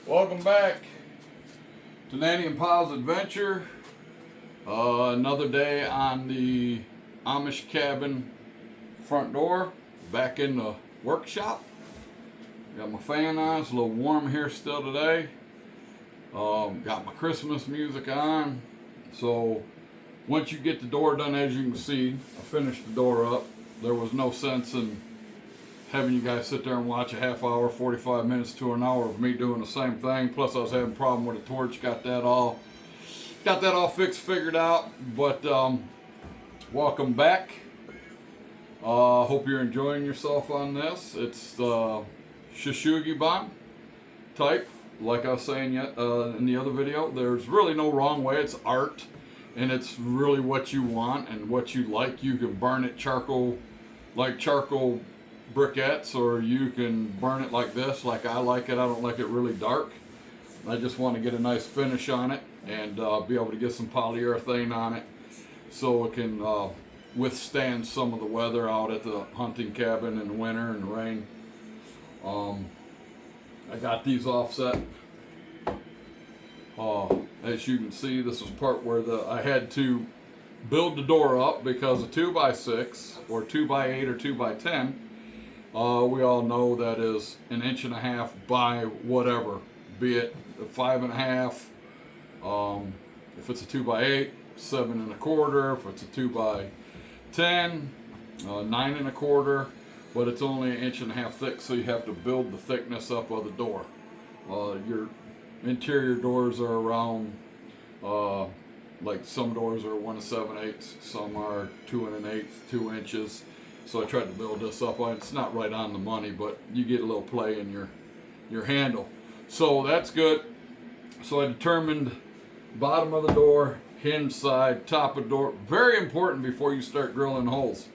Welcome back to Nanny and Pa's adventure. Another day on the Amish cabin front door, back in the workshop. Got my fan on, it's a little warm here still today. Got my Christmas music on. So once you get the door done, as you can see, I finished the door up. There was no sense in having you guys sit there and watch a half hour, 45 minutes to an hour of me doing the same thing. Plus I was having a problem with the torch, got that all fixed, figured out. But welcome back. Hope you're enjoying yourself on this. It's the Sugi Ban type. Like I was saying yet in the other video, there's really no wrong way. It's art, and it's really what you want and what you like. You can burn it charcoal, like charcoal briquettes, or you can burn it like this, like I like it. I don't like it really dark. I just want to get a nice finish on it and be able to get some polyurethane on it so it can withstand some of the weather out at the hunting cabin in the winter and the rain. I got these offset. As you can see, this is part where I had to build the door up because a 2x6 or 2x8 or 2x10, we all know that is 1.5 inches by whatever, be it 5.5. If it's a 2x8, 7.25. If it's a 2x10, 9.25. But it's only 1.5 inches thick, so you have to build the thickness up of the door. Your interior doors are around, like some doors are 1 7/8, some are 2 1/8, 2 inches. So I tried to build this up. It's not right on the money, but you get a little play in your handle. So that's good. So I determined bottom of the door, hinge side, top of the door. Very important before you start drilling holes.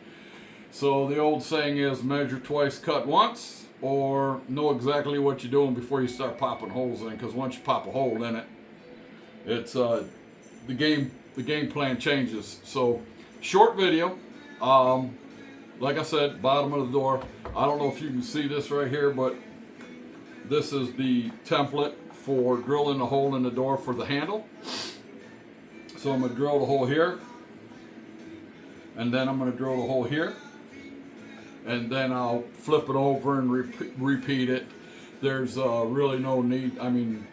So the old saying is measure twice, cut once, or know exactly what you're doing before you start popping holes in. Because once you pop a hole in it, it's the game plan changes. So short video. Like I said, bottom of the door. I don't know if you can see this right here, but this is the template for drilling a hole in the door for the handle. So I'm going to drill the hole here, and then I'm going to drill the hole here, and then I'll flip it over and repeat it. There's really no need,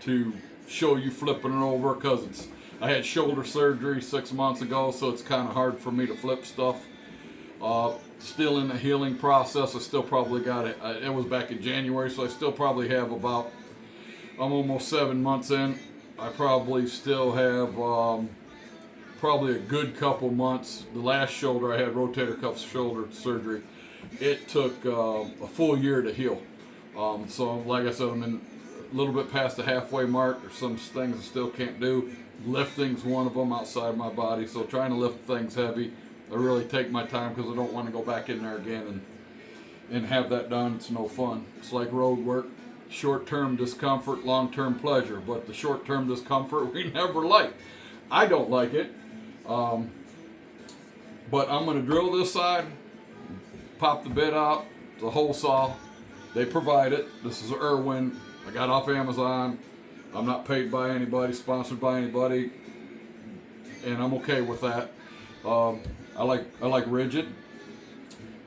to show you flipping it over, because I had shoulder surgery 6 months ago, so it's kind of hard for me to flip stuff. Still in the healing process. I still probably got it. It was back in January, so I still probably have I'm almost 7 months in. I probably still have probably a good couple months. The last shoulder, I had rotator cuff shoulder surgery. It took a full year to heal. So like I said, I'm in a little bit past the halfway mark. There's some things I still can't do. Lifting's one of them outside my body, so trying to lift things heavy, I really take my time because I don't want to go back in there again and have that done. It's no fun. It's like road work. Short-term discomfort, long-term pleasure. But the short-term discomfort we never like. I don't like it. But I'm going to drill this side, pop the bit out, the hole saw. They provide it. This is Irwin. I got off Amazon. I'm not paid by anybody, sponsored by anybody, and I'm okay with that. I like rigid.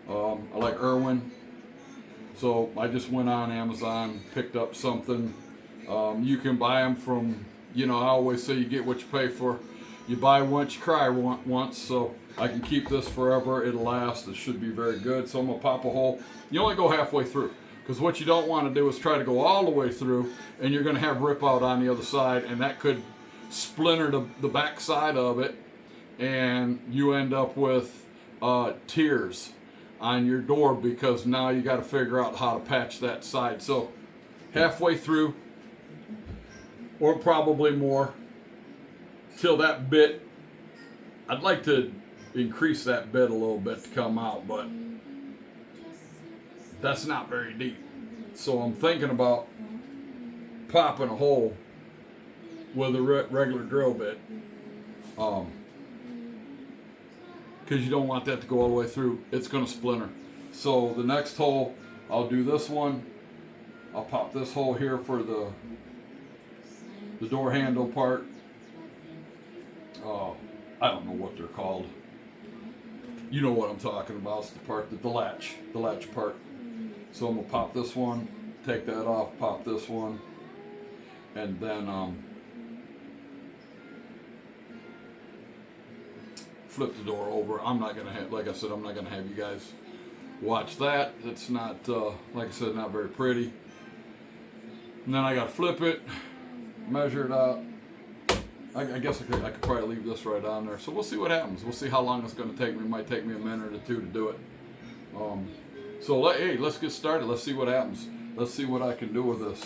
I like Irwin. So I just went on Amazon, picked up something. You can buy them from, I always say you get what you pay for. You buy once, you cry once. So I can keep this forever. It'll last. It should be very good. So I'm going to pop a hole. You only go halfway through, because what you don't want to do is try to go all the way through, and you're going to have rip out on the other side, and that could splinter the back side of it, and you end up with tears on your door, because now you got to figure out how to patch that side. So halfway through, or probably more, till that bit, I'd like to increase that bit a little bit to come out, but that's not very deep. So I'm thinking about popping a hole with a regular drill bit. Because you don't want that to go all the way through. It's going to splinter. So the next hole, I'll do this one. I'll pop this hole here for the the door handle part. I don't know what they're called. You know what I'm talking about. It's the part that the latch part. So I'm gonna pop this one, take that off, pop this one, and then flip the door over. I'm not gonna have, like I said, I'm not gonna have you guys watch that. It's not, like I said, not very pretty. And then I gotta flip it, measure it out. I guess I could probably leave this right on there. So we'll see what happens. We'll see how long it's gonna take me. It might take me a minute or two to do it. So hey, let's get started. Let's see what happens. Let's see what I can do with this.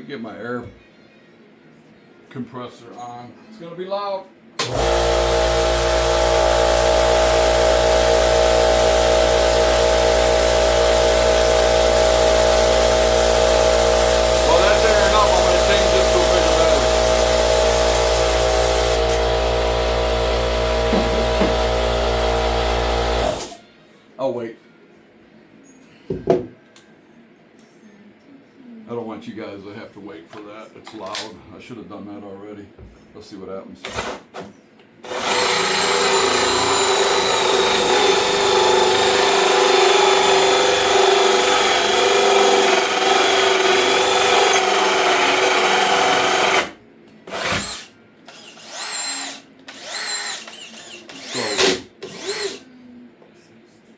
Get my air compressor on. It's gonna be loud. Well, that's airing up. I'm gonna change this to a bigger battery. I'll wait. I don't want you guys to have to wait for that. It's loud. I should have done that already. Let's see what happens.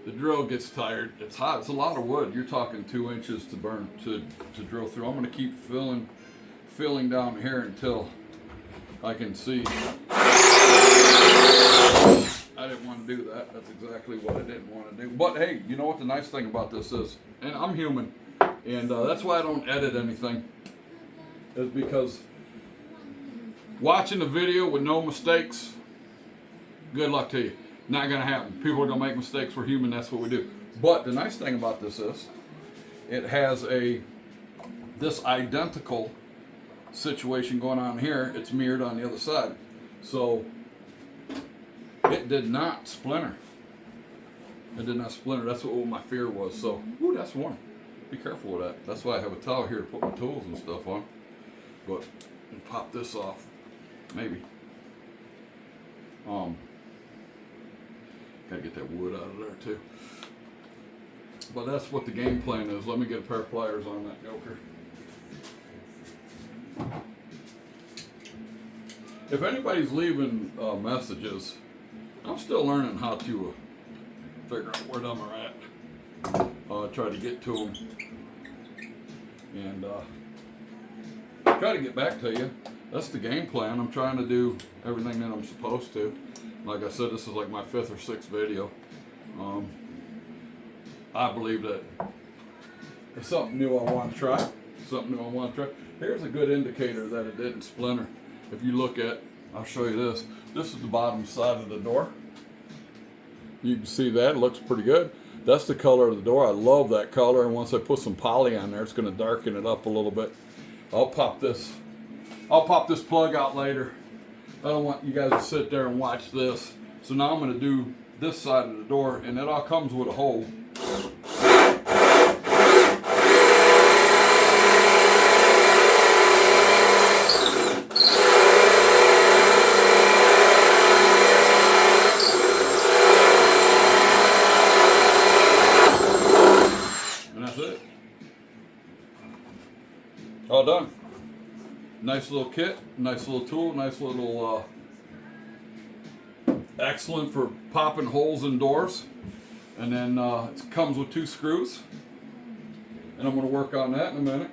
The drill gets tired. It's hot. It's a lot of wood. You're talking 2 inches to burn to drill through. I'm going to keep filling down here until I can see. I didn't want to do that. That's exactly what I didn't want to do. But hey, you know what the nice thing about this is, and I'm human, and that's why I don't edit anything, is because watching the video with no mistakes, good luck to you. Not gonna happen. People are gonna make mistakes. We're human. That's what we do. But the nice thing about this is, it has this identical situation going on here. It's mirrored on the other side, so it did not splinter. It did not splinter. That's what my fear was. So, ooh, that's warm. Be careful with that. That's why I have a towel here to put my tools and stuff on. But I'll pop this off, maybe. Gotta get that wood out of there too. But that's what the game plan is. Let me get a pair of pliers on that joker. If anybody's leaving messages, I'm still learning how to figure out where them are at. Try to get to them and try to get back to you. That's the game plan. I'm trying to do everything that I'm supposed to. Like I said, this is like my 5th or 6th video. I believe that it's something new I want to try. Here's a good indicator that it didn't splinter. If you look at, I'll show you this. This is the bottom side of the door. You can see that. It looks pretty good. That's the color of the door. I love that color. And once I put some poly on there, it's going to darken it up a little bit. I'll pop this plug out later. I don't want you guys to sit there and watch this. So now I'm going to do this side of the door, and it all comes with a hole. And that's it. All done. Nice little kit, nice little tool, nice little, excellent for popping holes in doors. And then it comes with 2 screws. And I'm going to work on that in a minute.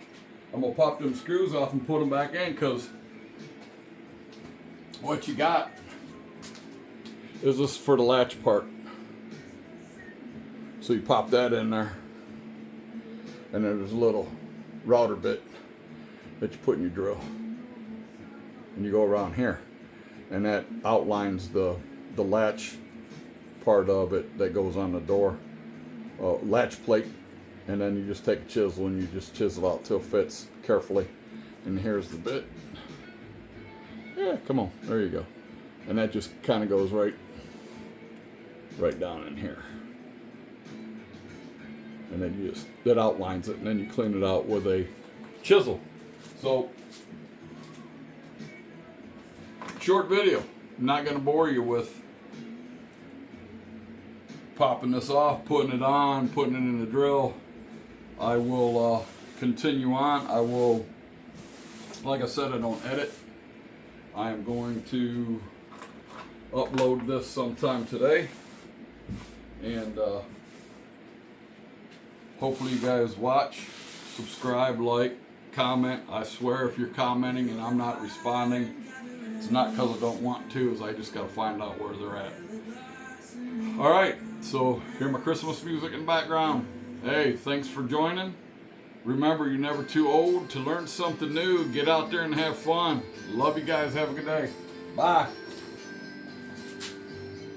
I'm going to pop them screws off and put them back in, because what you got is this for the latch part. So you pop that in there. And then there's a little router bit that you put in your drill. And you go around here, and that outlines the latch part of it that goes on the door, latch plate, and then you just take a chisel and you just chisel out till it fits carefully. And here's the bit. Yeah, come on, there you go. And that just kind of goes right down in here. And then you just, that outlines it, and then you clean it out with a chisel. So, short video. I'm not going to bore you with popping this off, putting it on, putting it in the drill. I will continue on. I will, like I said, I don't edit. I am going to upload this sometime today. And hopefully you guys watch, subscribe, like, comment. I swear if you're commenting and I'm not responding, it's not because I don't want to, it's I just got to find out where they're at. Alright, so hear my Christmas music in the background. Hey, thanks for joining. Remember, you're never too old to learn something new. Get out there and have fun. Love you guys. Have a good day. Bye.